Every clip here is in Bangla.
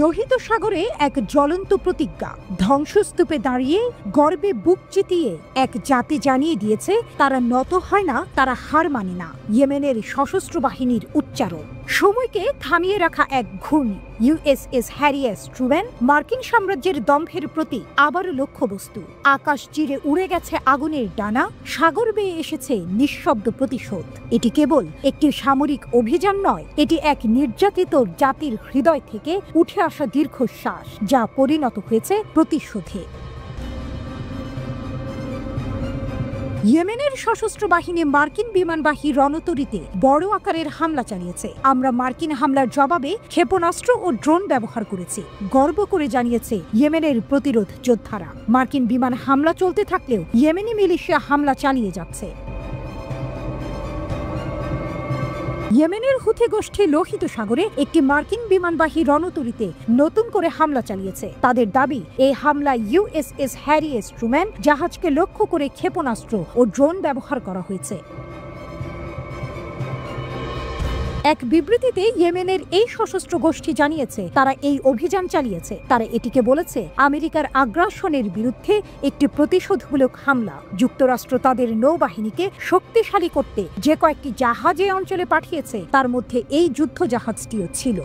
লোহিত সাগরে এক জ্বলন্ত প্রতিজ্ঞা, ধ্বংসস্তূপে দাঁড়িয়ে গর্বে বুক চিতিয়ে এক জাতি জানিয়ে দিয়েছে তারা নত হয় না, তারা হার মানে না। ইয়েমেনের সশস্ত্র বাহিনীর উচ্চারণ, সময়কে থামিয়ে রাখা এক ঘূর্ণি। ইউএসএস হ্যারি এস ট্রুম্যান মার্কিন সাম্রাজ্যের দম্ভের প্রতি আবারও লক্ষ্যবস্তু। আকাশ চিরে উড়ে গেছে আগুনের ডানা, সাগর বেয়ে এসেছে নিঃশব্দ প্রতিশোধ। এটি কেবল একটি সামরিক অভিযান নয়, এটি এক নির্যাতিত জাতির হৃদয় থেকে উঠে আসা দীর্ঘশ্বাস, যা পরিণত হয়েছে প্রতিশোধে। ইয়েমেনের সশস্ত্র বাহিনী মার্কিন বিমানবাহী রণতরীতে বড় আকারের হামলা চালিয়েছে। আমরা মার্কিন হামলার জবাবে ক্ষেপণাস্ত্র ও ড্রোন ব্যবহার করেছি, গর্ব করে জানিয়েছে ইয়েমেনের প্রতিরোধ যোদ্ধারা। মার্কিন বিমান হামলা চলতে থাকলেও ইয়েমেনি মিলিশিয়া হামলা চালিয়ে যাচ্ছে। ইয়েমেনের হুথি গোষ্ঠী লোহিত সাগরে একটি মার্কিন বিমানবাহী রণতরীতে নতুন করে হামলা চালিয়েছে। তাদের দাবি, এই হামলায় ইউএসএস হ্যারি এস ট্রুম্যান জাহাজকে লক্ষ্য করে ক্ষেপণাস্ত্র ও ড্রোন ব্যবহার করা হয়েছে। এক বিবৃতিতে ইয়েমেনের এই সশস্ত্র গোষ্ঠী জানিয়েছে তারা এই অভিযান চালিয়েছে। তারা এটিকে বলেছে আমেরিকার আগ্রাসনের বিরুদ্ধে একটি প্রতিশোধমূলক হামলা। যুক্তরাষ্ট্র তাদের নৌবাহিনীকে শক্তিশালী করতে যে কয়েকটি জাহাজ এই অঞ্চলে পাঠিয়েছে, তার মধ্যে এই যুদ্ধ জাহাজটিও ছিল।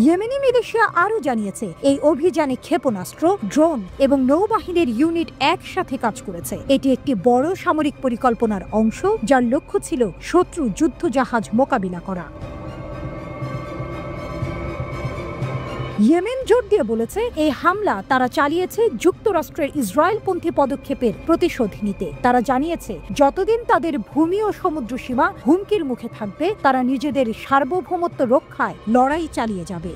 ইয়েমেনি মিলিশিয়া আরও জানিয়েছে এই অভিযানে ক্ষেপণাস্ত্র, ড্রোন এবং নৌবাহিনীর ইউনিট একসাথে কাজ করেছে। এটি একটি বড় সামরিক পরিকল্পনার অংশ, যার লক্ষ্য ছিল শত্রু যুদ্ধ জাহাজ মোকাবিলা করা। ইয়েমেন জোর দিয়ে বলেছে এই হামলা তারা চালিয়েছে যুক্তরাষ্ট্রের ইসরায়েলপন্থী পদক্ষেপের প্রতিশোধ নিতে। তারা জানিয়েছে যতদিন তাদের ভূমি ও সমুদ্র সীমা হুমকির মুখে থাকবে, তারা নিজেদের সার্বভৌমত্ব রক্ষায় লড়াই চালিয়ে যাবে।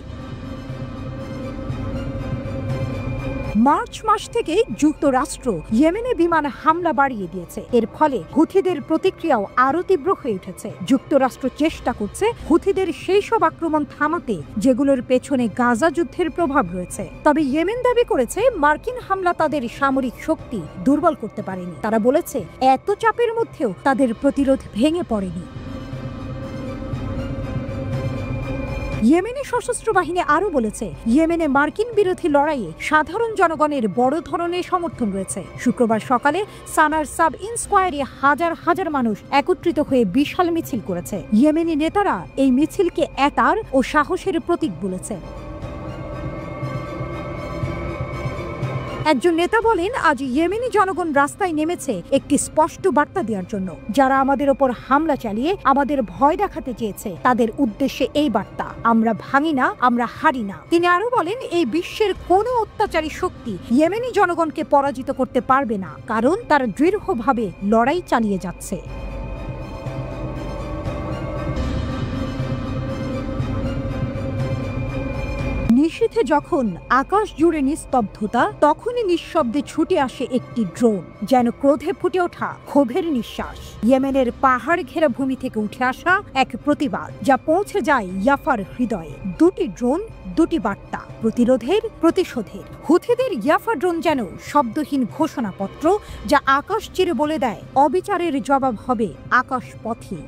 মার্চ মাস থেকে যুক্তরাষ্ট্র ইয়েমেনে বিমান হামলা বাড়িয়ে দিয়েছে। এর ফলে হুথিদের প্রতিক্রিয়াও আরও তীব্র হয়ে উঠেছে। যুক্তরাষ্ট্র চেষ্টা করছে হুথিদের সেই সব আক্রমণ থামাতে যেগুলোর পেছনে গাজা যুদ্ধের প্রভাব রয়েছে। তবে ইয়েমেন দাবি করেছে মার্কিন হামলা তাদের সামরিক শক্তি দুর্বল করতে পারেনি। তারা বলেছে এত চাপের মধ্যেও তাদের প্রতিরোধ ভেঙে পড়েনি। ইয়েমেনি সশস্ত্র বাহিনী আরও বলেছে ইয়েমেনে মার্কিন বিরোধী লড়াইয়ে সাধারণ জনগণের বড় ধরনের সমর্থন রয়েছে। শুক্রবার সকালে সানার সাব ইনস্কোয়ারে হাজার হাজার মানুষ একত্রিত হয়ে বিশাল মিছিল করেছে। ইয়েমেনি নেতারা এই মিছিলকে একতার ও সাহসের প্রতীক বলেছে। একজন নেতা বলেন, আজ ইয়েমেনি জনগণ রাস্তায় নেমেছে একটি স্পষ্ট বার্তা দেওয়ার জন্য। যারা আমাদের ওপর হামলা চালিয়ে আমাদের ভয় দেখাতে চেয়েছে, তাদের উদ্দেশ্যে এই বার্তা, আমরা ভাঙি না, আমরা হারি না। তিনি আরো বলেন, এই বিশ্বের কোনো অত্যাচারী শক্তি ইয়েমেনি জনগণকে পরাজিত করতে পারবে না, কারণ তারা দৃঢ়ভাবে লড়াই চালিয়ে যাচ্ছে। নিশীথে যখন আকাশ জুড়ে নিস্তব্ধতা, তখনই নিঃশব্দে ছুটে আসে একটি ড্রোন, যেন ক্রোধে ফুটে ওঠা ক্ষোভের নিঃশ্বাস। ইয়েমেনের পাহাড় ঘেরা ভূমি থেকে উঠে আসা এক প্রতিবাদ, যা পৌঁছে যায় ইয়াফার হৃদয়ে। দুটি ড্রোন, দুটি বার্তা, প্রতিরোধের, প্রতিশোধের। হুথিদের ইয়াফা ড্রোন যেন শব্দহীন ঘোষণাপত্র, যা আকাশ চিরে বলে দেয় অবিচারের জবাব হবে আকাশ পথে।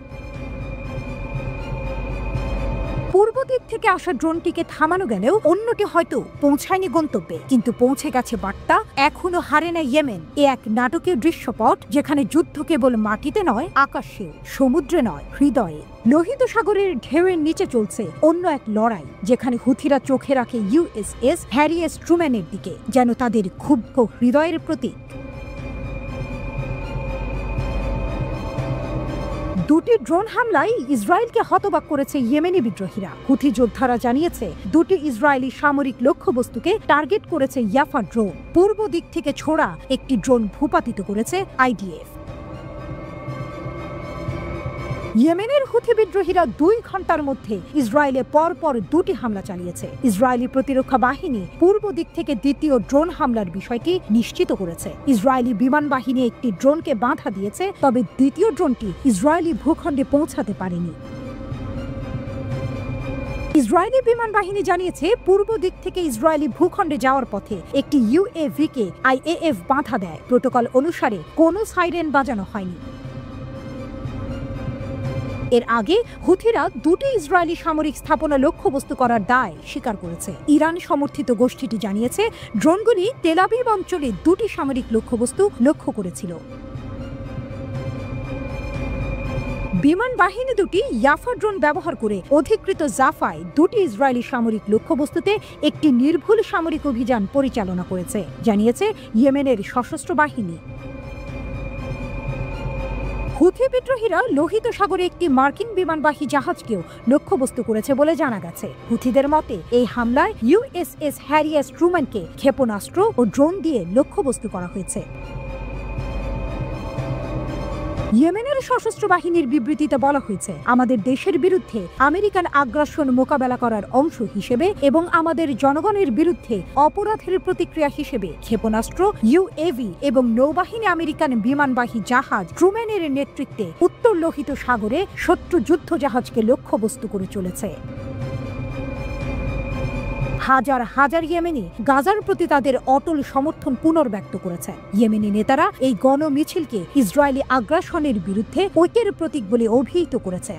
পূর্ব দিক থেকে আসা ড্রোনটিকে থামানো গেলেও অন্যটি হয়তো পৌঁছায়নি গন্তব্যে, কিন্তু পৌঁছে গেছে বার্তা, এখনো হারে না ইয়েমেন। এ এক নাটকীয় দৃশ্যপট, যেখানে যুদ্ধ কেবল মাটিতে নয়, আকাশেও, সমুদ্রে নয়, হৃদয়ে। লোহিত সাগরের ঢেউয়ের নিচে চলছে অন্য এক লড়াই, যেখানে হুথিরা চোখে রাখে ইউএসএস হ্যারি এস ট্রুম্যানের দিকে, যেন তাদের ক্ষুব্ধ হৃদয়ের প্রতীক। দুটি ড্রোন হামলায় ইসরায়েলকে হতবাক করেছে ইয়েমেনি বিদ্রোহীরা। হুথি যোদ্ধারা জানিয়েছে দুটি ইসরায়েলি সামরিক লক্ষ্যবস্তুকে টার্গেট করেছে ইয়াফা ড্রোন। পূর্ব দিক থেকে ছোড়া একটি ড্রোন ভূপাতিত করেছে আইডিএফ। ইয়েমেনের হুথি বিদ্রোহীরা 2 ঘন্টার মধ্যে ইসরায়েলে পরপর দুটি হামলা চালিয়েছে। ইসরায়েলি প্রতিরক্ষা বাহিনী পূর্ব দিক থেকে দ্বিতীয় ড্রোন হামলার বিষয়টি নিশ্চিত করেছে। ইসরায়েলি বিমান বাহিনী একটি ড্রোনকে বাধা দিয়েছে, তবে দ্বিতীয় ড্রোনটি ইসরায়েলি ভূখণ্ডে পৌঁছাতে পারেনি। ইসরায়েলি বিমান বাহিনী জানিয়েছে পূর্ব দিক থেকে ইসরায়েলি ভূখণ্ডে যাওয়ার পথে একটি ইউএভিকে আইএএফ বাধা দেয়। প্রোটোকল অনুসারে কোনো সাইরেন বাজানো হয়নি। এর আগে হুথিরা দুটি ইসরায়েলি সামরিক স্থাপনা লক্ষ্যবস্তু করার দায় স্বীকার করেছে। ইরান সমর্থিত গোষ্ঠীটি জানিয়েছে ড্রোনগুলি তেল আবিব অঞ্চলে দুটি সামরিক লক্ষ্যবস্তু লক্ষ্য করেছিল। বিমান বাহিনী দুটি ইয়াফা ড্রোন ব্যবহার করে অধিকৃত জাফায় দুটি ইসরায়েলি সামরিক লক্ষ্যবস্তুতে একটি নির্ভুল সামরিক অভিযান পরিচালনা করেছে, জানিয়েছে ইয়েমেনের সশস্ত্র বাহিনী। হুথি বিদ্রোহীরা লোহিত সাগরে একটি মার্কিন বিমানবাহী জাহাজকেও লক্ষ্যবস্তু করেছে বলে জানা গেছে। হুথিদের মতে এই হামলায় ইউএসএস হ্যারি এস ট্রুম্যানকে ক্ষেপণাস্ত্র ও ড্রোন দিয়ে লক্ষ্যবস্তু করা হয়েছে। ইয়েমেনের সশস্ত্র বাহিনীর বিবৃতিতে বলা হয়েছে, আমাদের দেশের বিরুদ্ধে আমেরিকান আগ্রাসন মোকাবেলা করার অংশ হিসেবে এবং আমাদের জনগণের বিরুদ্ধে অপরাধের প্রতিক্রিয়া হিসেবে ক্ষেপণাস্ত্র, ইউএভি এবং নৌবাহিনী আমেরিকান বিমানবাহী জাহাজ ট্রুম্যানের নেতৃত্বে উত্তর লোহিত সাগরে শত্রু যুদ্ধ জাহাজকে লক্ষ্যবস্তু করে চলেছে। হাজার হাজার ইয়েমেনি গাজার প্রতি তাদের অটল সমর্থন পুনর্ব্যক্ত করেছে। ইয়েমেনি নেতারা এই গণমিছিলকে ইসরায়েলি আগ্রাসনের বিরুদ্ধে ঐক্যের প্রতীক বলে অভিহিত করেছে।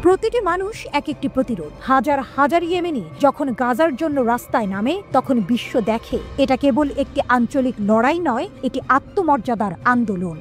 প্রতিটি মানুষ এক একটি প্রতিরোধ। হাজার হাজার ইয়েমেনি যখন গাজার জন্য রাস্তায় নামে তখন বিশ্ব দেখে এটা কেবল একটি আঞ্চলিক লড়াই নয়, এটি আত্মমর্যাদার আন্দোলন।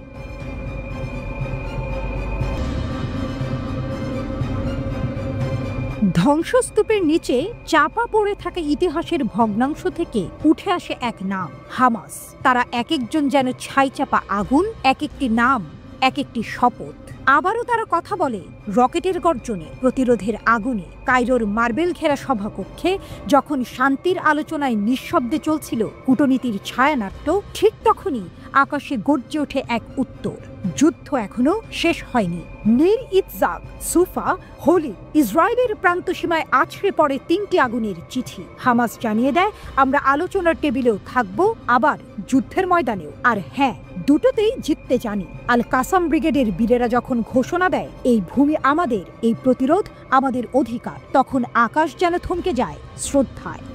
ধ্বংসস্তূপের নিচে চাপা পড়ে থাকা ইতিহাসের ভগ্নাংশ থেকে উঠে আসে এক নাম, হামাস। তারা এক একজন যেন ছাইচাপা আগুন, এক একটি নাম, এক একটি শপথ। আবারও তারা কথা বলে রকেটের গর্জনে, প্রতিরোধের আগুনে। কায়রোর মার্বেল ঘেরা সভাকক্ষে যখন শান্তির আলোচনায় নিঃশব্দে চলছিল কূটনীতির ছায়ানাট্য, ঠিক তখনই আকাশে গর্জে ওঠে এক উত্তর। যুদ্ধ এখনো শেষ হয়নি। নীর ইতজাক, সুফা, হোলি ইসরায়েলের প্রান্তসীমায় আছড়ে পড়ে তিনটি আগুনের চিঠি। হামাস জানিয়ে দেয়, আমরা আলোচনার টেবিলেও থাকবো, আবার যুদ্ধের ময়দানেও। আর হ্যাঁ, দুটোতেই জিততে জানি। আল কাসাম ব্রিগেডের বীরেরা যখন ঘোষণা দেয় এই ভূমি আমাদের, এই প্রতিরোধ আমাদের অধিকার, তখন আকাশ যেন থমকে যায় শ্রদ্ধায়।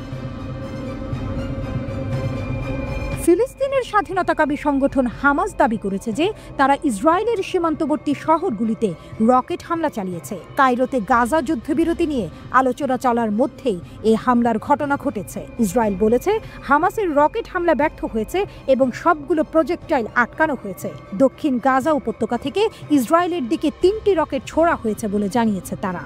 ফিলিস্তিনের স্বাধীনতাকামী সংগঠন হামাস দাবি করেছে যে তারা ইসরায়েলের সীমান্তবর্তী শহরগুলিতে রকেট হামলা চালিয়েছে। কায়রোতে গাজা যুদ্ধবিরতি নিয়ে আলোচনা চলার মধ্যেই এই হামলার ঘটনা ঘটেছে। ইসরায়েল বলেছে হামাসের রকেট হামলা ব্যর্থ হয়েছে এবং সবগুলো প্রজেক্টাইল আটকানো হয়েছে। দক্ষিণ গাজা উপত্যকা থেকে ইসরায়েলের দিকে 3টি রকেট ছোড়া হয়েছে বলে জানিয়েছে তারা।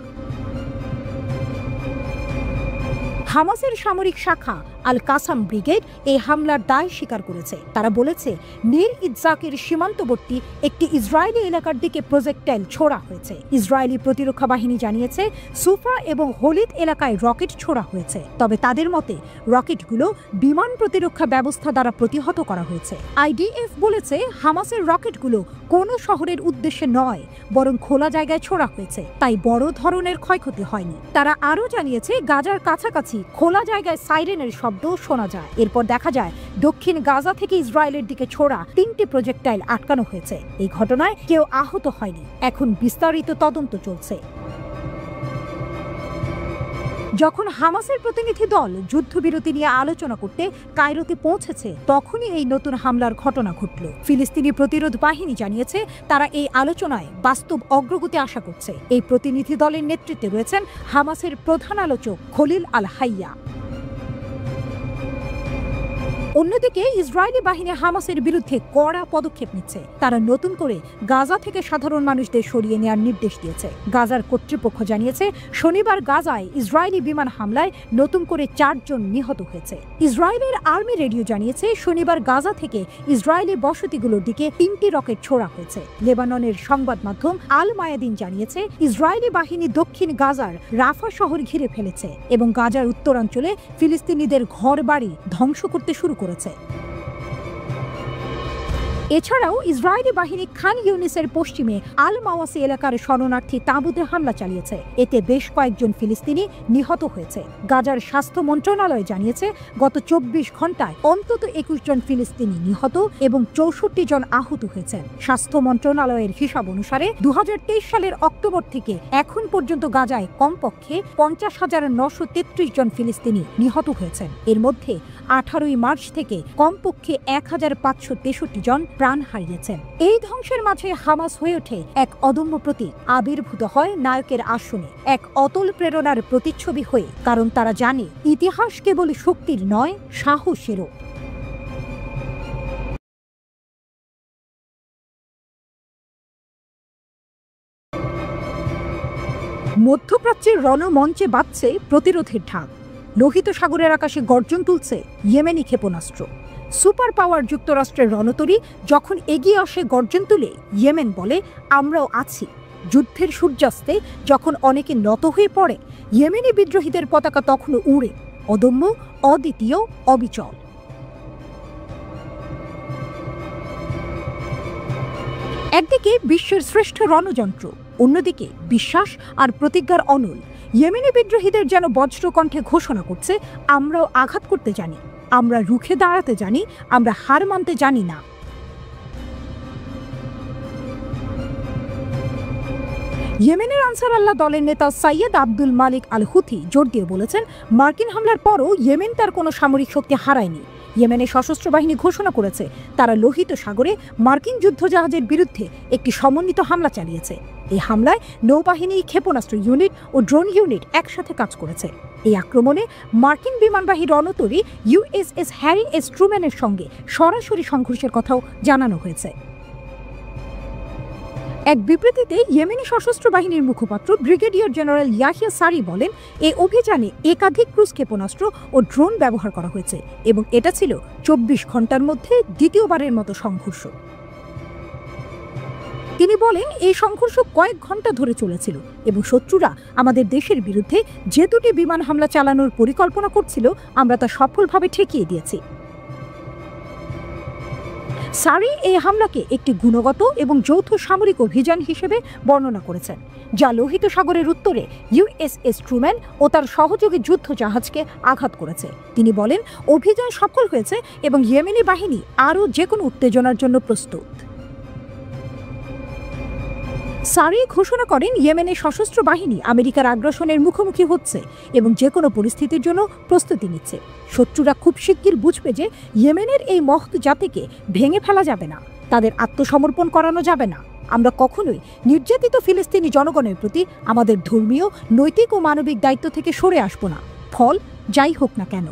হামাসের সামরিক শাখা আল কাসাম ব্রিগেড এই হামলার দায় স্বীকার করেছে। তারা বলেছে নীর ইতজাকের সীমান্তবর্তী একটি ইসরায়েলি এলাকার দিকে প্রজেক্টাইল ছোড়া হয়েছে। ইসরায়েলি প্রতিরক্ষা বাহিনী জানিয়েছে সুফা এবং হোলিদ এলাকায় রকেট ছোড়া হয়েছে, তবে তাদের মতে রকেটগুলো বিমান প্রতিরক্ষা ব্যবস্থা দ্বারা প্রতিহত করা হয়েছে। আইডিএফ বলেছে হামাসের রকেটগুলো কোনো শহরের উদ্দেশ্যে নয়, বরং খোলা জায়গায় ছোড়া হয়েছে, তাই বড় ধরনের ক্ষয়ক্ষতি হয়নি। তারা আরও জানিয়েছে গাজার কাছাকাছি খোলা জায়গায় সাইরেনের শব্দ শোনা যায়। এরপর দেখা যায় দক্ষিণ গাজা থেকে ইসরায়েলের দিকে ছোড়া 3টি প্রজেক্টাইল আটকানো হয়েছে। এই ঘটনায় কেউ আহত হয়নি। এখন বিস্তারিত তদন্ত চলছে। যখন হামাসের প্রতিনিধি দল যুদ্ধবিরতি নিয়ে আলোচনা করতে কায়রোতে পৌঁছেছে, তখনই এই নতুন হামলার ঘটনা ঘটল। ফিলিস্তিনি প্রতিরোধ বাহিনী জানিয়েছে তারা এই আলোচনায় বাস্তব অগ্রগতি আশা করছে। এই প্রতিনিধি দলের নেতৃত্বে রয়েছেন হামাসের প্রধান আলোচক খলিল আল হাইয়া। অন্যদিকে ইসরায়েলি বাহিনী হামাসের বিরুদ্ধে কড়া পদক্ষেপ নিচ্ছে। তারা নতুন করে গাজা থেকে সাধারণ মানুষদের সরিয়ে নেওয়ার নির্দেশ দিয়েছে। গাজার কর্তৃপক্ষ জানিয়েছে শনিবার গাজায় ইসরায়েলি বিমান হামলায় নতুন করে 4 জন নিহত হয়েছে। ইসরায়েলের আর্মি রেডিও জানিয়েছে শনিবার গাজা থেকে ইসরায়েলি বসতিগুলোর দিকে 3টি রকেট ছোড়া হয়েছে। লেবাননের সংবাদ মাধ্যম আল মায়াদিন জানিয়েছে ইসরায়েলি বাহিনী দক্ষিণ গাজার রাফা শহর ঘিরে ফেলেছে এবং গাজার উত্তরাঞ্চলে ফিলিস্তিনিদের ঘরবাড়ি ধ্বংস করতে শুরু করেছে। এছাড়াও ইসরায়েলি বাহিনী খান ইউনিসের পশ্চিমে আল মাওয়াসি এলাকার শরণার্থী তাঁবুতে হামলা চালিয়েছে। এতে বেশ কয়েকজন ফিলিস্তিনি নিহত হয়েছে। গাজার স্বাস্থ্য মন্ত্রণালয় জানিয়েছে গত 24 ঘন্টায় অন্তত 21 জন ফিলিস্তিনি নিহত এবং 64 জন আহত হয়েছেন। স্বাস্থ্য মন্ত্রণালয়ের হিসাব অনুসারে 2023 সালের অক্টোবর থেকে এখন পর্যন্ত গাজায় কমপক্ষে 50,933 জন ফিলিস্তিনি নিহত হয়েছেন। এর মধ্যে 18 মার্চ থেকে কমপক্ষে 1563 জন প্রাণ হারিয়েছেন। এই ধ্বংসের মাঝে হামাস হয়ে ওঠে এক অদম্য প্রতীক, আবির্ভূত হয় নায়কের আসনে এক অতল প্রেরণার প্রতিচ্ছবি হয়ে, কারণ তারা জানে ইতিহাস কেবল শক্তির নয়, সাহসেরও। মধ্যপ্রাচ্যের রণমঞ্চে বাজছে প্রতিরোধের ঢাক। লোহিত সাগরের আকাশে গর্জন তুলছে ইয়েমেনি ক্ষেপণাস্ত্র। সুপার পাওয়ার যুক্তরাষ্ট্রের রণতরী যখন এগিয়ে আসে গর্জন তুলে, ইয়েমেন বলে আমরাও আছি। যুদ্ধের সূর্যাস্তে যখন অনেকে নত হয়ে পড়ে, ইয়েমেনি বিদ্রোহীদের পতাকা তখনও উড়ে, অদম্য, অদ্বিতীয়, অবিচল। একদিকে বিশ্বের শ্রেষ্ঠ রণযন্ত্র, অন্যদিকে বিশ্বাস আর প্রতিজ্ঞার অনল। ইয়েমেনি বিদ্রোহীদের যেন বজ্রকণ্ঠে ঘোষণা করছে, আমরাও আঘাত করতে জানি, আমরা রুখে দাঁড়াতে জানি, আমরা হার মানতে জানি না। ইয়েমেনের আনসার আল্লাহ দলের নেতা সৈয়দ আব্দুল মালিক আল হুথি জোর দিয়ে বলেছেন, মার্কিন হামলার পরও ইয়েমেন তার কোনো সামরিক শক্তি হারায়নি। ইয়েমেনের সশস্ত্র বাহিনী ঘোষণা করেছে তারা লোহিত সাগরে মার্কিন যুদ্ধজাহাজের বিরুদ্ধে একটি সমন্বিত হামলা চালিয়েছে। এই হামলায় নৌবাহিনী, ক্ষেপণাস্ত্র ইউনিট ও ড্রোন ইউনিট একসাথে কাজ করেছে। এই আক্রমণে মার্কিন বিমানবাহী রণতরী ইউএসএস হ্যারি এস ট্রুম্যানের সঙ্গে সরাসরি সংঘর্ষের কথাও জানানো হয়েছে। এক বিবৃতিতে ইয়েমেনি সশস্ত্র বাহিনীর মুখপাত্র ব্রিগেডিয়ার জেনারেল ইয়াহিয়া সারি বলেন, এই অভিযানে একাধিক ক্রুজ ক্ষেপণাস্ত্র ও ড্রোন ব্যবহার করা হয়েছে এবং এটা ছিল 24 ঘন্টার মধ্যে দ্বিতীয়বারের মতো সংঘর্ষ। তিনি বলেন, এই সংঘর্ষ কয়েক ঘন্টা ধরে চলেছিল এবং শত্রুরা আমাদের দেশের বিরুদ্ধে যে দুটি বিমান হামলা চালানোর পরিকল্পনা করছিল, আমরা তা সফলভাবে ঠেকিয়ে দিয়েছি। সারি এই হামলাকে একটি গুণগত এবং যৌথ সামরিক অভিযান হিসেবে বর্ণনা করেছেন, যা লোহিত সাগরের উত্তরে ইউএসএস ট্রুম্যান ও তার সহযোগী যুদ্ধ জাহাজকে আঘাত করেছে। তিনি বলেন, অভিযান সফল হয়েছে এবং ইয়েমেনি বাহিনী আরও যে কোনো উত্তেজনার জন্য প্রস্তুত। সারি ঘোষণা করেন, ইয়েমেনের সশস্ত্র বাহিনী আমেরিকার আগ্রাসনের মুখোমুখি হচ্ছে এবং যে কোনো পরিস্থিতির জন্য প্রস্তুতি নিচ্ছে। শত্রুরা খুব শিগগির বুঝবে যে ইয়েমেনের এই মহৎ জাতিকে ভেঙে ফেলা যাবে না, তাদের আত্মসমর্পণ করানো যাবে না। আমরা কখনোই নির্যাতিত ফিলিস্তিনি জনগণের প্রতি আমাদের ধর্মীয়, নৈতিক ও মানবিক দায়িত্ব থেকে সরে আসব না, ফল যাই হোক না কেন।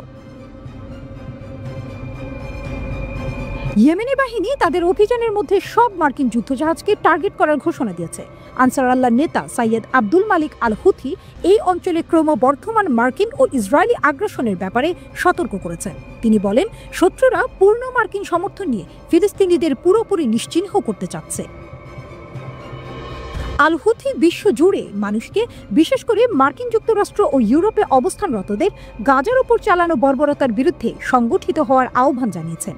ইয়েমেনি বাহিনী তাদের অভিযানের মধ্যে সব মার্কিন যুদ্ধজাহাজকে টার্গেট করার ঘোষণা দিয়েছে। আনসার আল্লাহ নেতা সৈয়দ আব্দুল মালিক আল হুথি এই অঞ্চলে ক্রমবর্ধমান মার্কিন ও ইসরায়েলি আগ্রাসনের ব্যাপারে সতর্ক করেছেন। তিনি বলেন, শত্রুরা পূর্ণ মার্কিন সমর্থন নিয়ে ফিলিস্তিনিদের পুরোপুরি নিশ্চিহ্ন করতে চাচ্ছে। আল হুথি বিশ্ব জুড়ে মানুষকে, বিশেষ করে মার্কিন যুক্তরাষ্ট্র ও ইউরোপে অবস্থানরতদের গাজার উপর চালানো বর্বরতার বিরুদ্ধে সংগঠিত হওয়ার আহ্বান জানিয়েছেন।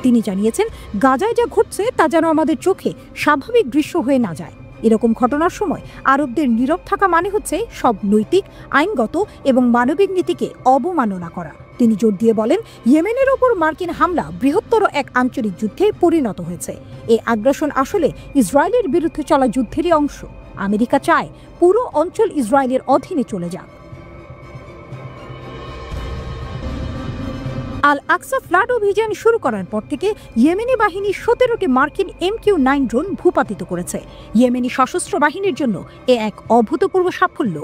তিনি জানিয়েছেন, গাজায় যা ঘটছে তা যেন আমাদের চোখে স্বাভাবিক দৃশ্য হয়ে না যায়। এরকম ঘটনার সময় আরবদের নীরব থাকা মানে হচ্ছে সব নৈতিক, আইনগত এবং মানবিক নীতিকে অবমাননা করা। তিনি জোর দিয়ে বলেন, ইয়েমেনের ওপর মার্কিন হামলা বৃহত্তর এক আঞ্চলিক যুদ্ধে পরিণত হয়েছে। এই আগ্রাসন আসলে ইসরায়েলের বিরুদ্ধে চলা যুদ্ধেরই অংশ। আমেরিকা চায় পুরো অঞ্চল ইসরায়েলের অধীনে চলে যাক। আল আকসা ফ্লাড অভিযান শুরু করার পর থেকে ইয়েমেনি বাহিনী 17টি মার্কিন MQ-9 ড্রোন ভূপাতিত করেছে। ইয়েমেনি সশস্ত্র বাহিনীর জন্য এ এক অভূতপূর্ব সাফল্য।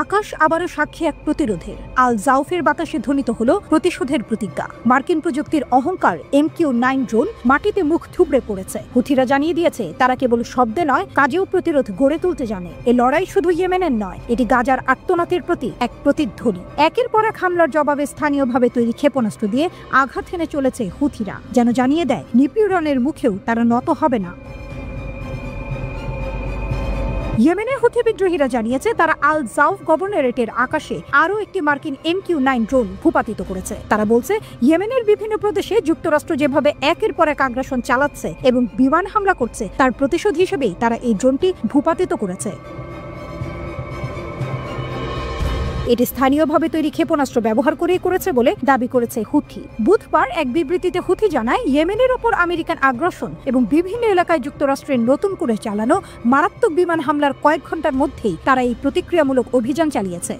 আকাশ আবারও সাক্ষী এক প্রতিরোধের। আল জাউফের বাতাসে ধ্বনিত হলো প্রতিশোধের প্রতিজ্ঞা। মার্কিন প্রযুক্তির অহংকার MQ-9 ড্রোন মাটিতে মুখ থুবড়ে পড়েছে। হুথিরা জানিয়ে দিয়েছে তারা কেবল শব্দে নয়, কাজেও প্রতিরোধ গড়ে তুলতে জানে। এ লড়াই শুধু ইয়েমেনের নয়, এটি গাজার আর্তনাদের প্রতি এক প্রতিধ্বনি। একের পর এক হামলার জবাবে স্থানীয়ভাবে তৈরি ক্ষেপণাস্ত্র দিয়ে আঘাত হেনে চলেছে হুথিরা, যেন জানিয়ে দেয় নিপীড়নের মুখেও তারা নত হবে না। ইয়েমেনের হুথি বিদ্রোহীরা জানিয়েছে তারা আল জাউফ গভর্নরেটের আকাশে আরও একটি মার্কিন MQ-9 ড্রোন ভূপাতিত করেছে। তারা বলছে, ইয়েমেনের বিভিন্ন প্রদেশে যুক্তরাষ্ট্র যেভাবে একের পর এক আগ্রাসন চালাচ্ছে এবং বিমান হামলা করছে, তার প্রতিশোধ হিসেবেই তারা এই ড্রোনটি ভূপাতিত করেছে। এটি স্থানীয়ভাবে তৈরি ক্ষেপণাস্ত্র ব্যবহার করেছে বলে দাবি করেছে হুথি। বুধবার এক বিবৃতিতে হুথি জানায়, ইয়েমেনের ওপর আমেরিকান আগ্রাসন এবং বিভিন্ন এলাকায় যুক্তরাষ্ট্রের নতুন করে চালানো মারাত্মক বিমান হামলার কয়েক ঘন্টার মধ্যেই তারা এই প্রতিক্রিয়ামূলক অভিযান চালিয়েছে।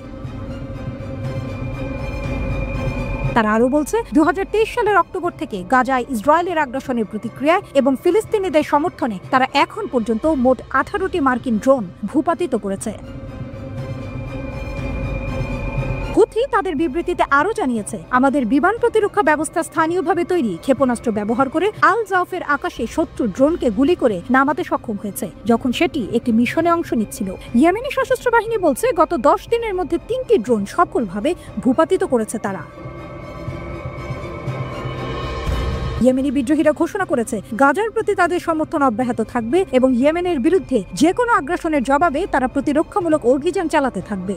তারা আরও বলছে, 2023 সালের অক্টোবর থেকে গাজায় ইসরায়েলের আগ্রাসনের প্রতিক্রিয়ায় এবং ফিলিস্তিনিদের সমর্থনে তারা এখন পর্যন্ত মোট 18টি মার্কিন ড্রোন ভূপাতিত করেছে। হুথি তাদের বিবৃতিতে আরও জানিয়েছে, আমাদের বিমান প্রতিরক্ষা ব্যবস্থা স্থানীয়ভাবে তৈরি ক্ষেপণাস্ত্র ব্যবহার করে আল জাউফের আকাশে শত্রু ড্রোনকে গুলি করে নামাতে সক্ষম হয়েছে, যখন সেটি একটি মিশনে অংশ নিচ্ছিল। ইয়েমেনি সশস্ত্র বাহিনী বলছে, গত 10 দিনের মধ্যে 3টি ড্রোন সফলভাবে ভূপাতিত করেছে তারা। ইয়েমেনি বিদ্রোহীরা ঘোষণা করেছে, গাজার প্রতি তাদের সমর্থন অব্যাহত থাকবে এবং ইয়েমেনের বিরুদ্ধে যে কোনো আগ্রাসনের জবাবে তারা প্রতিরক্ষামূলক অভিযান চালাতে থাকবে।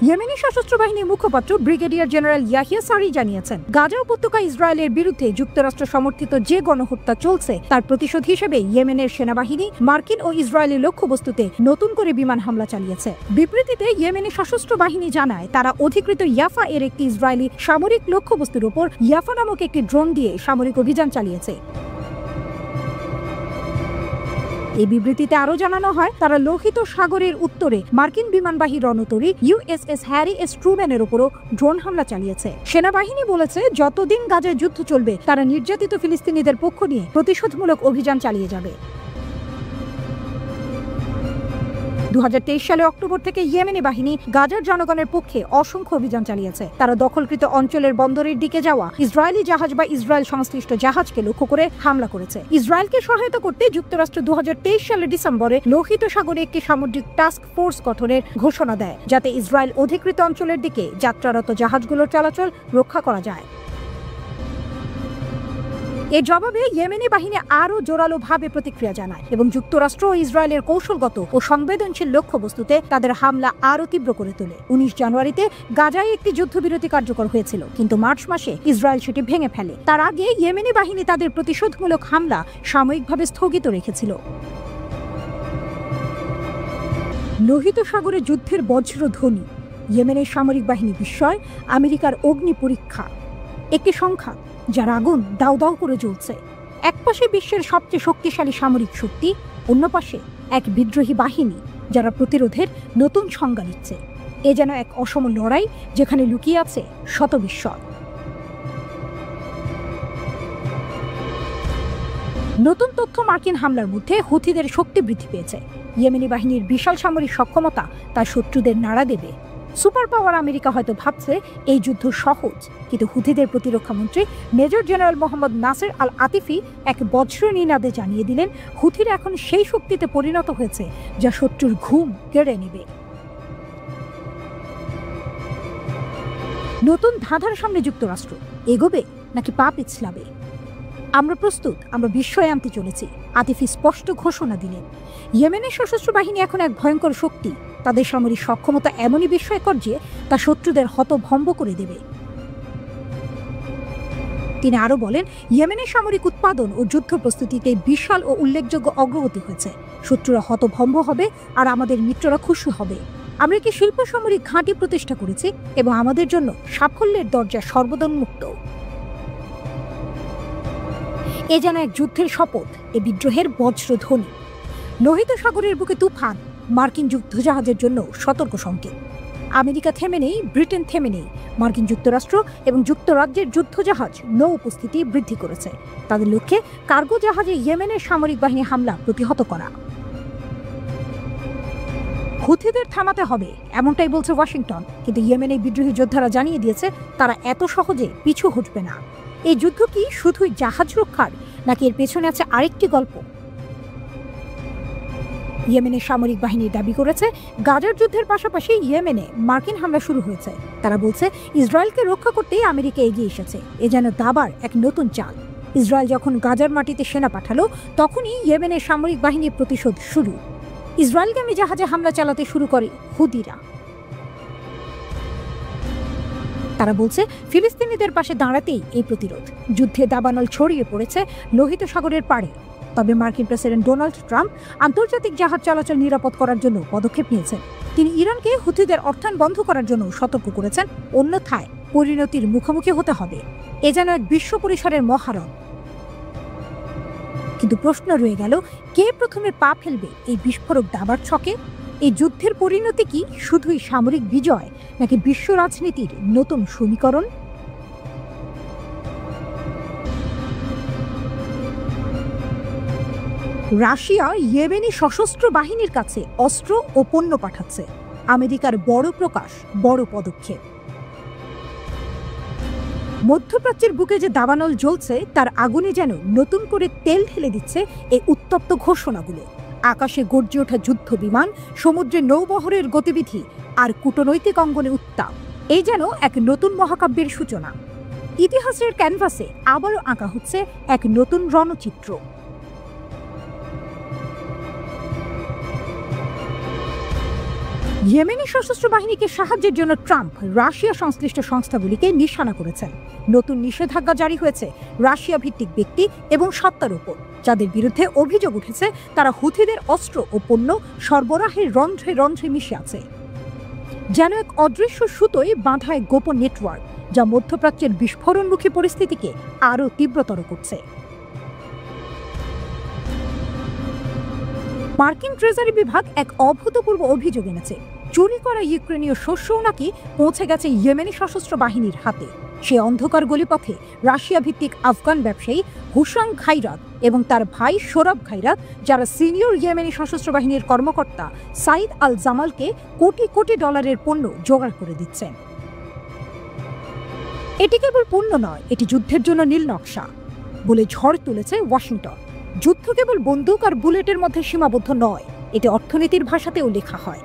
ইয়েমেনি সশস্ত্র বাহিনীর মুখপাত্র ব্রিগেডিয়ার জেনারেল ইয়াহিয়া সারি জানিয়েছেন, গাজা উপত্যকা ইসরায়েলের বিরুদ্ধে যুক্তরাষ্ট্র সমর্থিত যে গণহত্যা চলছে তার প্রতিশোধ হিসেবে ইয়েমেনের সেনাবাহিনী মার্কিন ও ইসরায়েলি লক্ষ্যবস্তুতে নতুন করে বিমান হামলা চালিয়েছে। বিবৃতিতে ইয়েমেনি সশস্ত্র বাহিনী জানায়, তারা অধিকৃত ইয়াফা এর একটি ইসরায়েলি সামরিক লক্ষ্যবস্তুর উপর ইয়াফা নামক একটি ড্রোন দিয়ে সামরিক অভিযান চালিয়েছে। এই বিবৃতিতে আরও জানানো হয়, তারা লোহিত সাগরের উত্তরে মার্কিন বিমানবাহী রণতরী USS হ্যারি এস ট্রুম্যানের উপরও ড্রোন হামলা চালিয়েছে। সেনাবাহিনী বলেছে, যতদিন গাজায় যুদ্ধ চলবে তারা নির্যাতিত ফিলিস্তিনিদের পক্ষ নিয়ে প্রতিশোধমূলক অভিযান চালিয়ে যাবে। 2023 সালে অক্টোবর থেকে ইয়েমেনি বাহিনী গাজার জনগণের পক্ষে অসংখ্য অভিযান চালিয়েছে। তারা দখলকৃত অঞ্চলের বন্দরের দিকে যাওয়া ইসরায়েলি জাহাজ বা ইসরায়েল সংশ্লিষ্ট জাহাজকে লক্ষ্য করে হামলা করেছে। ইসরায়েলকে সহায়তা করতে যুক্তরাষ্ট্র 2023 সালের ডিসেম্বরে লোহিত সাগরে একটি সামুদ্রিক টাস্ক ফোর্স গঠনের ঘোষণা দেয়, যাতে ইসরায়েল অধিকৃত অঞ্চলের দিকে যাত্রারত জাহাজগুলোর চলাচল রক্ষা করা যায়। এর জবাবে ইয়েমেনি বাহিনী আরও জোরালোভাবে প্রতিক্রিয়া জানায় এবং যুক্তরাষ্ট্র ও ইসরায়েলের কৌশলগত ও সংবেদনশীল লক্ষ্যবস্তুতে তাদের হামলা আরও তীব্র করে তোলে। 19 জানুয়ারিতে গাজায় একটি যুদ্ধবিরতি কার্যকর হয়েছিল, কিন্তু মার্চ মাসে ইসরায়েল সেটি ভেঙে ফেলে। তার আগে ইয়েমেনি বাহিনী তাদের প্রতিশোধমূলক হামলা সাময়িকভাবে স্থগিত রেখেছিল। লোহিত সাগরে যুদ্ধের বজ্রধ্বনি, ইয়েমেনের সামরিক বাহিনী বিস্ময়, আমেরিকার অগ্নি পরীক্ষা। একটি সংখ্যা যার আগুন দাউ দাউ করে জ্বলছে। এক পাশে বিশ্বের সবচেয়ে শক্তিশালী সামরিক শক্তি, অন্য পাশে এক বিদ্রোহী বাহিনী যারা প্রতিরোধের নতুন সংজ্ঞা নিচ্ছে। এ যেন এক অসম লড়াই, যেখানে লুকিয়ে আছে শত বিস্ময়। নতুন তথ্য মার্কিন হামলার মধ্যে হুথিদের শক্তি বৃদ্ধি পেয়েছে। ইয়েমেনি বাহিনীর বিশাল সামরিক সক্ষমতা তার শত্রুদের নাড়া দেবে। সুপার পাওয়ার আমেরিকা হয়তো ভাবছে এই যুদ্ধ সহজ, কিন্তু হুথিদের প্রতিরক্ষা মন্ত্রী মেজর জেনারেল মোহাম্মদ নাসের আল আতিফি এক বজ্র নিনাদে জানিয়ে দিলেন, হুথিরা এখন সেই শক্তিতে পরিণত হয়েছে যা শত্রুর ঘুম কেড়ে নেবে। নতুন ধাঁধার সামনে যুক্তরাষ্ট্র এগোবে নাকি পা পিছলাবে? আমরা প্রস্তুত, আমরা বিস্ময় আনতে চলেছি, আতিফি স্পষ্ট ঘোষণা দিলেন। ইয়েমেনের সশস্ত্র বাহিনী এখন এক ভয়ঙ্কর শক্তি। তাদের সামরিক সক্ষমতা এমনই বিস্ময়কর যে তা শত্রুদের হতভম্ব করে দেবে। তিনি আরও বলেন, ইয়েমেনের সামরিক উৎপাদন ও যুদ্ধ প্রস্তুতিতে বিশাল ও উল্লেখযোগ্য অগ্রগতি হয়েছে। শত্রুরা হতভম্ব হবে আর আমাদের মিত্ররা খুশি হবে। আমরা একটি শিল্প সামরিক ঘাঁটি প্রতিষ্ঠা করেছি এবং আমাদের জন্য সাফল্যের দরজা সর্বদোন্মুক্ত। এ যেন এক যুদ্ধের শপথ, এ বিদ্রোহের বজ্রধ্বনি। লোহিত সাগরের বুকে তুফান, মার্কিন যুদ্ধজাহাজের জন্য সতর্ক সংকেত। আমেরিকা থেমে নেই, ব্রিটেন থেমে নেই। মার্কিন যুক্তরাষ্ট্র এবং যুক্তরাজ্যের যুদ্ধজাহাজ নৌ উপস্থিতি বৃদ্ধি করেছে। তাদের লক্ষ্যে কার্গো জাহাজে ইয়েমেনের সামরিক বাহিনী হামলা প্রতিহত করা। হুথিদের থামাতে হবে এমনটাই বলছে ওয়াশিংটন, কিন্তু ইয়েমেনের বিদ্রোহী যোদ্ধারা জানিয়ে দিয়েছে তারা এত সহজে পিছু হটবে না। এই যুদ্ধ কি শুধুই জাহাজ রক্ষার, নাকি এর পেছনে আছে আরেকটি গল্প? ইয়েমেনের সামরিক বাহিনী দাবি করেছে, গাজার যুদ্ধের পাশাপাশি ইয়েমেনে মার্কিন হামলা শুরু হয়েছে। তারা বলছে, ইসরায়েলকে রক্ষা করতেই আমেরিকা এগিয়ে এসেছে। এ যেন দাবার এক নতুন চাল। ইসরায়েল যখন গাজার মাটিতে সেনা পাঠালো, তখনই ইয়েমেনের সামরিক বাহিনীর প্রতিশোধ শুরু। ইসরায়েলগামী জাহাজে হামলা চালাতে শুরু করে হুদিরা। তারা বলছে, ফিলিস্তিনিদের পাশে দাঁড়াতেই এই প্রতিরোধ। যুদ্ধে দাবানল ছড়িয়ে পড়েছে লোহিত সাগরের পাড়ে। তবে মার্কিন প্রেসিডেন্ট ডোনাল্ড ট্রাম্প আন্তর্জাতিক জাহাজ চলাচল নিরাপদ করার জন্য পদক্ষেপ নিয়েছেন। তিনি ইরানকে হুথিদের অর্থায়ন বন্ধ করার জন্য সতর্ক করেছেন, অন্যথায় পরিণতির মুখোমুখি হতে হবে। এ যেন এক বিশ্ব পরিসরের মহারণ। কিন্তু প্রশ্ন রয়ে গেল, কে প্রথমে পা ফেলবে এই বিস্ফোরক দাবার ছকে? এই যুদ্ধের পরিণতি কি শুধুই সামরিক বিজয়, নাকি বিশ্ব রাজনীতির নতুন সমীকরণ? রাশিয়া ইয়েমেনি সশস্ত্র বাহিনীর কাছে অস্ত্র ও পণ্য পাঠাচ্ছে। আমেরিকার বড় প্রকাশ, বড় পদক্ষেপ। মধ্যপ্রাচ্যের বুকে যে দাবানল জ্বলছে তার আগুনে যেন নতুন করে তেল ঢেলে দিচ্ছে এই উত্তপ্ত ঘোষণাগুলো। আকাশে গর্জে ওঠা যুদ্ধ বিমান, সমুদ্রে নৌবহরের গতিবিধি আর কূটনৈতিক অঙ্গনে উত্তাপ, এই যেন এক নতুন মহাকাব্যের সূচনা। ইতিহাসের ক্যানভাসে আবারও আঁকা হচ্ছে এক নতুন রণচিত্র। ইয়েমেনি সশস্ত্র বাহিনীকে সাহায্যের জন্য ট্রাম্প রাশিয়া সংশ্লিষ্ট সংস্থাগুলিকে নিশানা করেছেন। নতুন নিষেধাজ্ঞা জারি হয়েছে রাশিয়া ভিত্তিক ব্যক্তি এবং সত্তার উপর, যাদের বিরুদ্ধে অভিযোগ উঠেছে তারা হুথিদের অস্ত্র ও পণ্য সরবরাহের রন্ধ্রে রন্ধ্রে মিশে আছে। যেন এক অদৃশ্য সুতোয় বাঁধা এক গোপন নেটওয়ার্ক, যা মধ্যপ্রাচ্যের বিস্ফোরণমুখী পরিস্থিতিকে আরও তীব্রতর করছে। মার্কিন ট্রেজারি বিভাগ এক অভূতপূর্ব অভিযোগ এনেছে, চুরি করা ইউক্রেনীয় শস্যও নাকি পৌঁছে গেছে ইয়েমেনি সশস্ত্র বাহিনীর হাতে। সে অন্ধকার গলিপথে রাশিয়া ভিত্তিক আফগান ব্যবসায়ী হুসাং খাইরাত এবং তার ভাই সোরাব খাইরাত, যারা সিনিয়র ইয়েমেনি সশস্ত্র বাহিনীর কর্মকর্তা সাইদ আল জামালকে কোটি কোটি ডলারের পণ্য জোগাড় করে দিচ্ছেন। এটি কেবল পণ্য নয়, এটি যুদ্ধের জন্য নীল নকশা বলে ঝড় তুলেছে ওয়াশিংটন। যুদ্ধ কেবল বন্দুক আর বুলেটের মধ্যে সীমাবদ্ধ নয়, এটি অর্থনীতির ভাষাতেও লেখা হয়।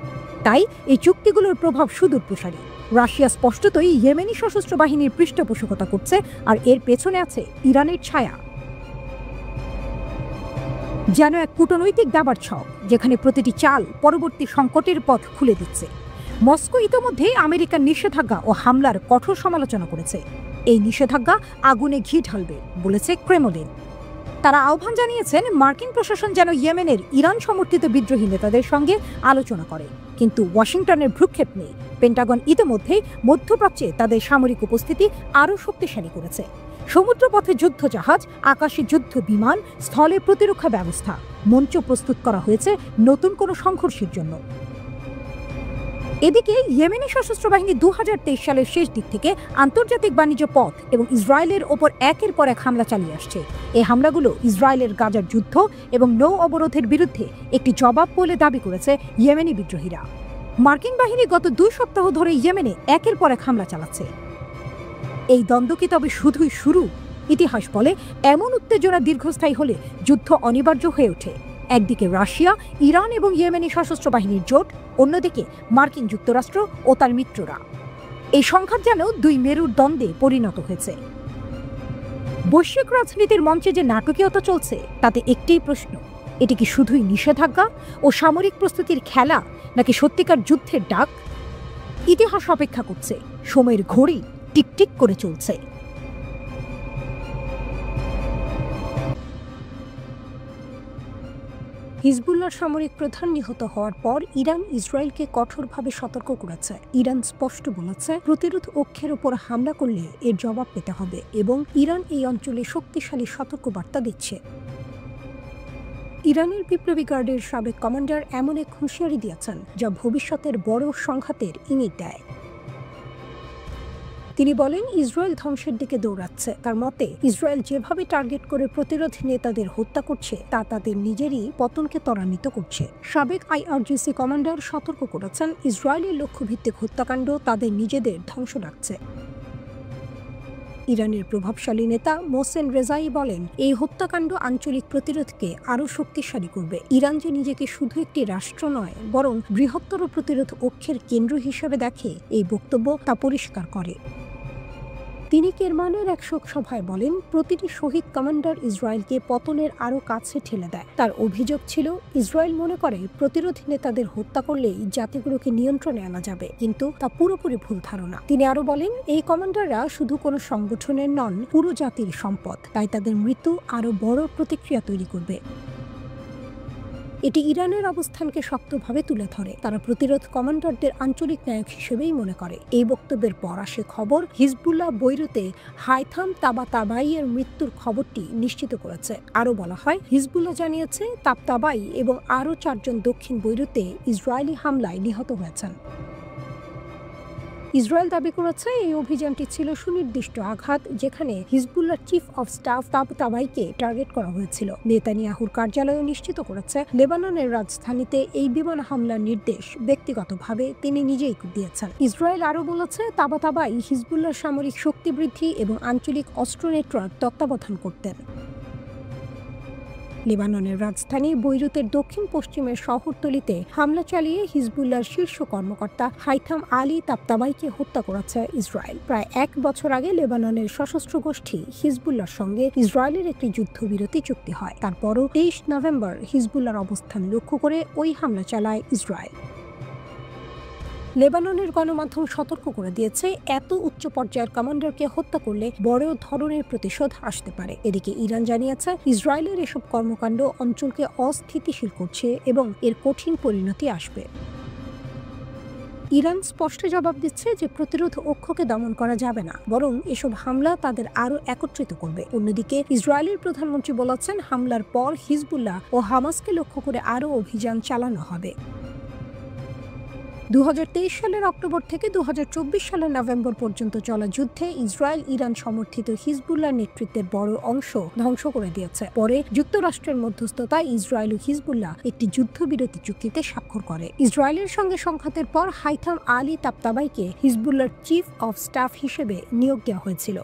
তাই এই চুক্তিগুলোর প্রভাব সুদূর প্রসারী। রাশিয়া স্পষ্টতই ইয়েমেনি সশস্ত্র বাহিনীর পৃষ্ঠপোষকতা করছে, আর এর পেছনে আছে ইরানের ছায়া। যেন এক কূটনৈতিক দাবার ছক, যেখানে প্রতিটি চাল পরবর্তী সংকটের পথ খুলে দিচ্ছে। মস্কো ইতোমধ্যে আমেরিকার নিষেধাজ্ঞা ও হামলার কঠোর সমালোচনা করেছে। এই নিষেধাজ্ঞা আগুনে ঘি ঢালবে বলেছে ক্রেমলিন। তারা আহ্বান জানিয়েছেন মার্কিন প্রশাসন যেন ইয়েমেনের ইরান সমর্থিত বিদ্রোহী নেতাদের সঙ্গে আলোচনা করে। কিন্তু ওয়াশিংটনের ভ্রুক্ষেপ নেই। পেন্টাগন ইতিমধ্যেই মধ্যপ্রাচ্যে তাদের সামরিক উপস্থিতি আরও শক্তিশালী করেছে। সমুদ্রপথে যুদ্ধ জাহাজ, আকাশে যুদ্ধ বিমান, স্থলে প্রতিরক্ষা ব্যবস্থা, মঞ্চ প্রস্তুত করা হয়েছে নতুন কোনো সংঘর্ষের জন্য। এদিকে ইয়েমেনি সশস্ত্র বাহিনী 2023 সালের শেষ দিক থেকে আন্তর্জাতিক বাণিজ্য পথ এবং ইসরায়েলের ওপর একের পর এক হামলা চালিয়ে আসছে। এই হামলাগুলো ইসরায়েলের গাজার যুদ্ধ এবং নৌ অবরোধের বিরুদ্ধে একটি জবাব বলে দাবি করেছে ইয়েমেনি বিদ্রোহীরা। মার্কিন বাহিনী গত 2 সপ্তাহ ধরে ইয়েমেনে একের পর এক হামলা চালাচ্ছে। এই দ্বন্দ্ব কি তবে শুধুই শুরু? ইতিহাস বলে, এমন উত্তেজনা দীর্ঘস্থায়ী হলে যুদ্ধ অনিবার্য হয়ে ওঠে। একদিকে রাশিয়া, ইরান এবং ইয়েমেনি সশস্ত্র বাহিনীর জোট, অন্যদিকে মার্কিন যুক্তরাষ্ট্র ও তার মিত্ররা। এই সংঘাত যেন দুই মেরুর দ্বন্দ্বে পরিণত হয়েছে। বৈশ্বিক রাজনীতির মঞ্চে যে নাটকীয়তা চলছে তাতে একটাই প্রশ্ন, এটি কি শুধুই নিষেধাজ্ঞা ও সামরিক প্রস্তুতির খেলা, নাকি সত্যিকার যুদ্ধের ডাক? ইতিহাস অপেক্ষা করছে, সময়ের ঘড়ি টিকটিক করে চলছে। হিজবুল্লাহর সামরিক প্রধান নিহত হওয়ার পর ইরান ইসরায়েলকে কঠোরভাবে সতর্ক করেছে। ইরান স্পষ্ট বলেছে, প্রতিরোধ অক্ষের ওপর হামলা করলে এর জবাব পেতে হবে এবং ইরান এই অঞ্চলে শক্তিশালী সতর্কবার্তা দিচ্ছে। ইরানের বিপ্লবী গার্ডের সাবেক কমান্ডার এমন এক হুঁশিয়ারি দিয়েছেন যা ভবিষ্যতের বড় সংঘাতের ইঙ্গিত দেয়। তিনি বলেন, ইসরায়েল ধ্বংসের দিকে দৌড়াচ্ছে। তার মতে, ইসরায়েল যেভাবে টার্গেট করে প্রতিরোধ নেতাদের হত্যা করছে তা তাদের নিজেরই পতনকে ত্বরান্বিত করছে। সাবেক IRGC কমান্ডার সতর্ক করেছেন, ইসরায়েলের লক্ষ্যভিত্তিক হত্যাকাণ্ড তাদের নিজেদের ধ্বংস ডাকছে। ইরানের প্রভাবশালী নেতা মোহসেন রেজাই বলেন, এই হত্যাকাণ্ড আঞ্চলিক প্রতিরোধকে আরও শক্তিশালী করবে। ইরান যে নিজেকে শুধু একটি রাষ্ট্র নয়, বরং বৃহত্তর প্রতিরোধ অক্ষের কেন্দ্র হিসেবে দেখে, এই বক্তব্য তা পরিষ্কার করে। তিনি কেরমানের এক শোক সভায় বলেন, প্রতিটি শহীদ কমান্ডার ইসরায়েলকে পতনের আরও কাছে ঠেলে দেয়। তার অভিযোগ ছিল, ইসরায়েল মনে করে প্রতিরোধী নেতাদের হত্যা করলেই জাতিগুলোকে নিয়ন্ত্রণে আনা যাবে, কিন্তু তা পুরোপুরি ভুল ধারণা। তিনি আরো বলেন, এই কমান্ডাররা শুধু কোনো সংগঠনের নন, পুরো জাতির সম্পদ, তাই তাদের মৃত্যু আরো বড় প্রতিক্রিয়া তৈরি করবে। এটি ইরানের অবস্থানকে শক্তভাবে তুলে ধরে। তারা প্রতিরোধ কমান্ডারদের আঞ্চলিক নায়ক হিসেবেই মনে করে। এই বক্তব্যের পর আসে খবর, হিজবুল্লাহ বৈরুতে হাইথাম তাবাতাবাইয়ের মৃত্যুর খবরটি নিশ্চিত করেছে। আরও বলা হয়, হিজবুল্লাহ জানিয়েছে তাবতাবাই এবং আরও 4 জন দক্ষিণ বৈরুতে ইসরায়েলি হামলায় নিহত হয়েছেন। ইসরায়েল দাবি করেছে এই অভিযানটি ছিল সুনির্দিষ্ট আঘাত, যেখানে হিজবুল্লাহ চিফ অফ স্টাফ তাবতাবাইকে টার্গেট করা হয়েছিল। নেতানিয়াহুর কার্যালয় নিশ্চিত করেছে, লেবাননের রাজধানীতে এই বিমান হামলার নির্দেশ ব্যক্তিগতভাবে তিনি নিজেই দিয়েছেন। ইসরায়েল আরও বলেছে, তাবাতাবাই হিজবুল্লাহর সামরিক শক্তি বৃদ্ধি এবং আঞ্চলিক অস্ত্র নেটওয়ার্ক তত্ত্বাবধান করতেন। লেবাননের রাজধানী বৈরুতের দক্ষিণ পশ্চিমের শহরতলিতে হামলা চালিয়ে হিজবুল্লাহর শীর্ষ কর্মকর্তা হাইথাম আলী তাবতাবাইকে হত্যা করেছে ইসরায়েল। প্রায় 1 বছর আগে লেবাননের সশস্ত্র গোষ্ঠী হিজবুল্লাহর সঙ্গে ইসরায়েলের একটি যুদ্ধবিরতি চুক্তি হয়। তারপরও 23 নভেম্বর হিজবুল্লাহর অবস্থান লক্ষ্য করে ওই হামলা চালায় ইসরায়েল। লেবাননের গণমাধ্যম সতর্ক করে দিয়েছে, এত উচ্চ পর্যায়ের কমান্ডারকে হত্যা করলে বড় ধরনের প্রতিশোধ আসতে পারে। এদিকে ইরান জানিয়েছে, ইসরায়েলের এসব কর্মকাণ্ড অঞ্চলকে অস্থিতিশীল করছে এবং এর কঠিন পরিণতি আসবে। ইরান স্পষ্ট জবাব দিচ্ছে যে প্রতিরোধ অক্ষকে দমন করা যাবে না, বরং এসব হামলা তাদের আরও একত্রিত করবে। অন্যদিকে ইসরায়েলের প্রধানমন্ত্রী বলেছেন, হামলার পর হিজবুল্লাহ ও হামাসকে লক্ষ্য করে আরও অভিযান চালানো হবে। 2023 সালের অক্টোবর থেকে 2024 সালের নভেম্বর পর্যন্ত চলা যুদ্ধে ইসরায়েল ইরান সমর্থিত হিজবুল্লাহ নেতৃত্বের বড় অংশ ধ্বংস করে দিয়েছে। পরে যুক্তরাষ্ট্রের মধ্যস্থতায় ইসরায়েল ও হিজবুল্লাহ একটি যুদ্ধবিরতি চুক্তিতে স্বাক্ষর করে। ইসরায়েলের সঙ্গে সংঘাতের পর হাইথাম আলী তাবতাবাইকে হিজবুল্লাহর চিফ অফ স্টাফ হিসেবে নিয়োগ দেওয়া হয়েছিল।